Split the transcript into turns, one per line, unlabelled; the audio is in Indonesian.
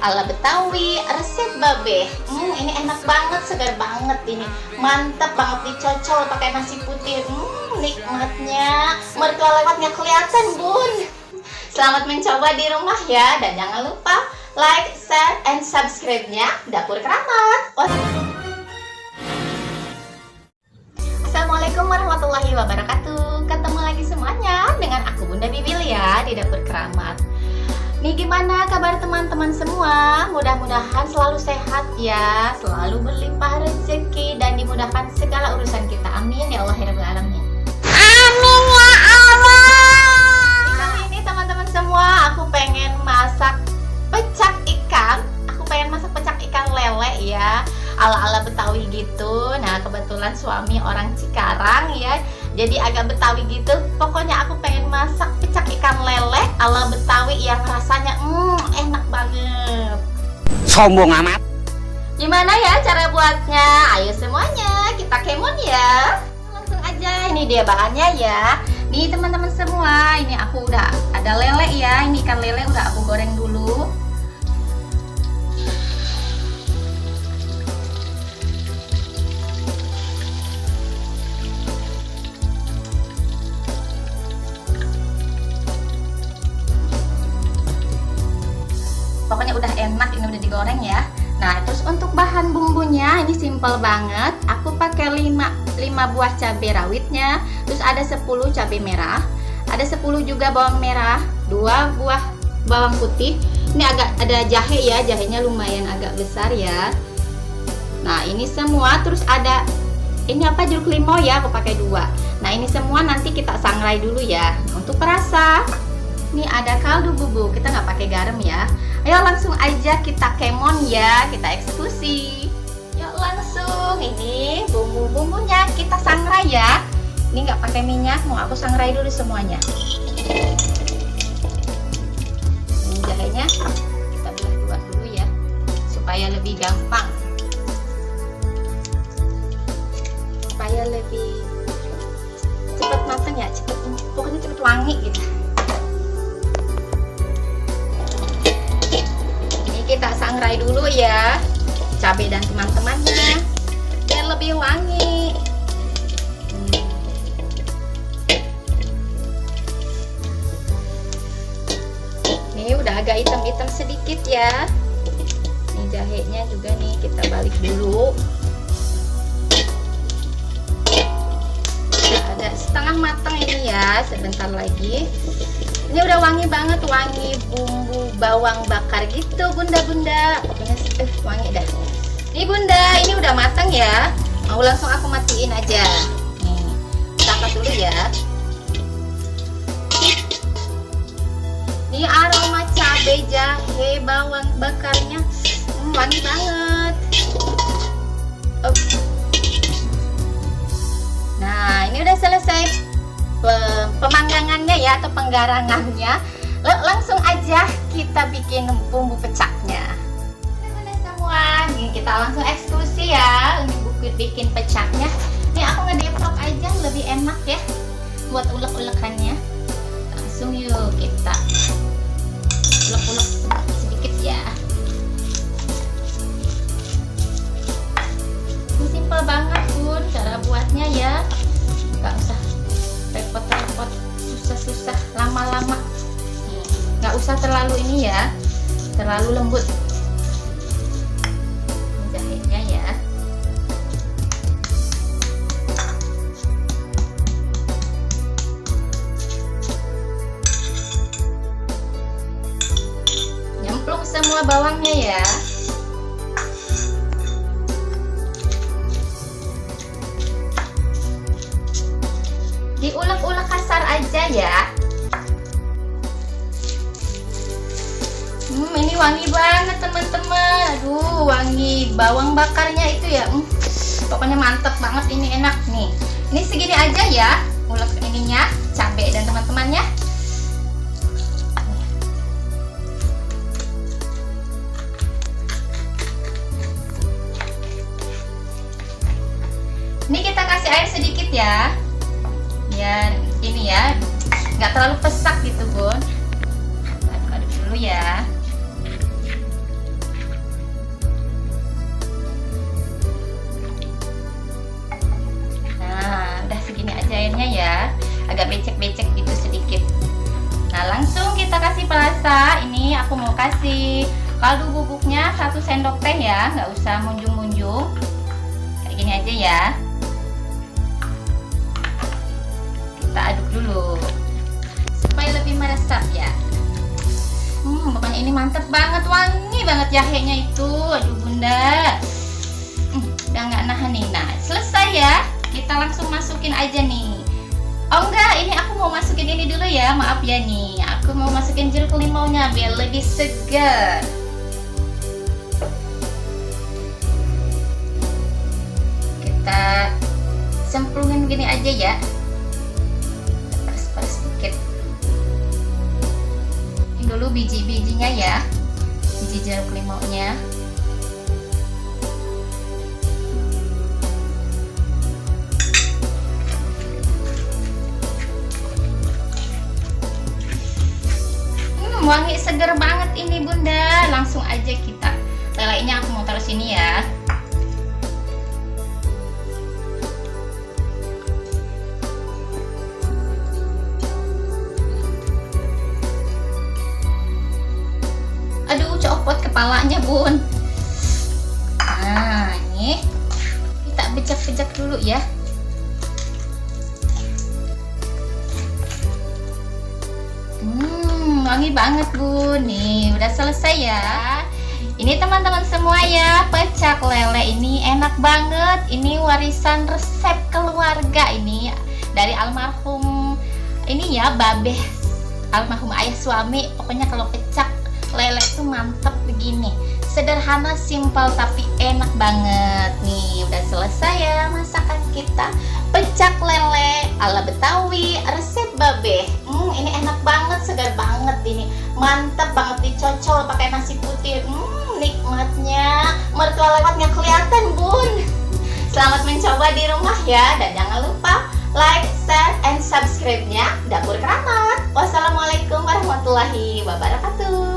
ala Betawi, resep babe. Ini enak banget, segar banget ini. Mantap banget, dicocol pakai nasi putih. Nikmatnya. Mertua lewatnya kelihatan, Bun. Selamat mencoba di rumah ya, dan jangan lupa like, share, and subscribe-nya Dapur Keramat. Assalamualaikum warahmatullahi wabarakatuh. Ketemu lagi semuanya dengan aku Bunda Bibil ya di Dapur Keramat. Nih, gimana kabar teman-teman semua? Mudah-mudahan selalu sehat ya, selalu berlimpah rezeki dan dimudahkan segala urusan kita. Amin ya Allah ya Rabbal Alamin.
Amin ya Allah.
Kali ini teman-teman semua, aku pengen masak pecak ikan. Aku pengen masak pecak ikan lele ya, ala-ala Betawi gitu. Nah, kebetulan suami orang Cikarang ya, jadi agak Betawi gitu. Pokoknya aku pengen masak pecak ikan lele ala Betawi yang rasanya enak banget.
Sombong amat.
Gimana ya cara buatnya? Ayo semuanya kita kemon ya. Langsung aja, ini dia bahannya ya. Nih teman-teman semua, ini aku udah ada lele ya. Ini ikan lele udah aku goreng dulu. Pokoknya udah enak, ini udah digoreng ya. Nah, terus untuk bahan bumbunya ini simple banget. Aku pakai 5 buah cabai rawitnya, terus ada 10 cabai merah, ada 10 juga bawang merah, 2 buah bawang putih. Ini agak ada jahe ya, jahenya lumayan agak besar ya. Nah, ini semua, terus ada ini apa, jeruk limau ya, aku pakai 2. Nah, ini semua nanti kita sangrai dulu ya. Untuk perasa, ini ada kaldu bubuk, kita nggak pakai garam ya. Ayo langsung aja kita kemon ya, kita eksekusi. Yuk langsung, ini bumbu-bumbunya kita sangrai ya. Ini nggak pakai minyak, mau aku sangrai dulu semuanya. Ini jahenya kita belah 2 dulu ya, supaya lebih gampang, supaya lebih cepat matang ya, pokoknya cepet wangi gitu. Kita sangrai dulu ya cabai dan teman-temannya biar lebih wangi. Ini udah agak hitam-hitam sedikit ya. Ini jahenya juga nih kita balik dulu. Udah ada setengah matang ini ya, sebentar lagi. Ini udah wangi banget, wangi bumbu bawang bakar gitu bunda-bunda. Pokoknya wangi dah. Nih bunda, ini udah matang ya. Mau langsung aku matiin aja. Nih, kita angkat dulu ya. Ini aroma cabai, jahe, bawang bakarnya wangi banget. Nah, ini udah selesai pemanggangannya ya, atau penggarangannya. Langsung aja kita bikin bumbu pecaknya. Teman-teman semua, ini kita langsung eksekusi ya. Ini bikin pecaknya. Ini aku ngedeplok aja, lebih enak ya buat ulek-ulekannya. Langsung yuk kita ulek-ulek sedikit ya. Ini simple banget Bun cara buatnya ya, nggak usah repot-repot, susah-susah, lama-lama. Nggak usah terlalu ini ya, terlalu lembut. Jahenya ya. Nyemplung semua bawangnya ya. Diulek-ulek kasar aja ya. Ini wangi banget teman-teman. Aduh, wangi bawang bakarnya itu ya. Pokoknya mantep banget, ini enak nih. Ini segini aja ya, ulek ininya, cabai dan teman-temannya. Ini kita kasih air sedikit ya. Biar ini ya, nggak terlalu pesak gitu Bun. Aduk-aduk dulu ya. pemirsa, ini aku mau kasih kaldu bubuknya 1 sendok teh ya, nggak usah munjung-munjung. Kayak gini aja ya. Kita aduk dulu supaya lebih meresap ya. Pokoknya ini mantep banget, wangi banget jahenya itu. Aduh bunda, udah nggak nahan nih. Nah selesai ya, kita langsung masukin aja nih. Oh enggak, ini aku mau masukin ini dulu ya, maaf ya nih. Aku mau masukin jeruk limaunya biar lebih segar. Kita cemplungin gini aja ya. Peres-peres sedikit. Ini dulu biji-bijinya ya, biji jeruk limaunya. Wangi seger banget ini bunda. Langsung aja kita lelenya aku mau taruh sini ya. Aduh copot kepalanya bun. Nah ini kita bejak-bejak dulu ya. Wangi banget bun. Nih udah selesai ya. Ini teman-teman semua ya, pecak lele ini enak banget. Ini warisan resep keluarga ini dari almarhum ini ya, babeh, almarhum ayah suami. Pokoknya kalau pecak lele itu mantep begini. Sederhana, simpel tapi enak banget. Nih udah selesai ya masakan kita, pecak lele ala Betawi resep babeh. Ini enak banget, segar banget ini, mantap banget, dicocol pakai nasi putih. Nikmatnya mertua lewat nggak kelihatan bun. Selamat mencoba di rumah ya, dan jangan lupa like, share, and subscribe-nya Dapur Keramat. Wassalamualaikum warahmatullahi wabarakatuh.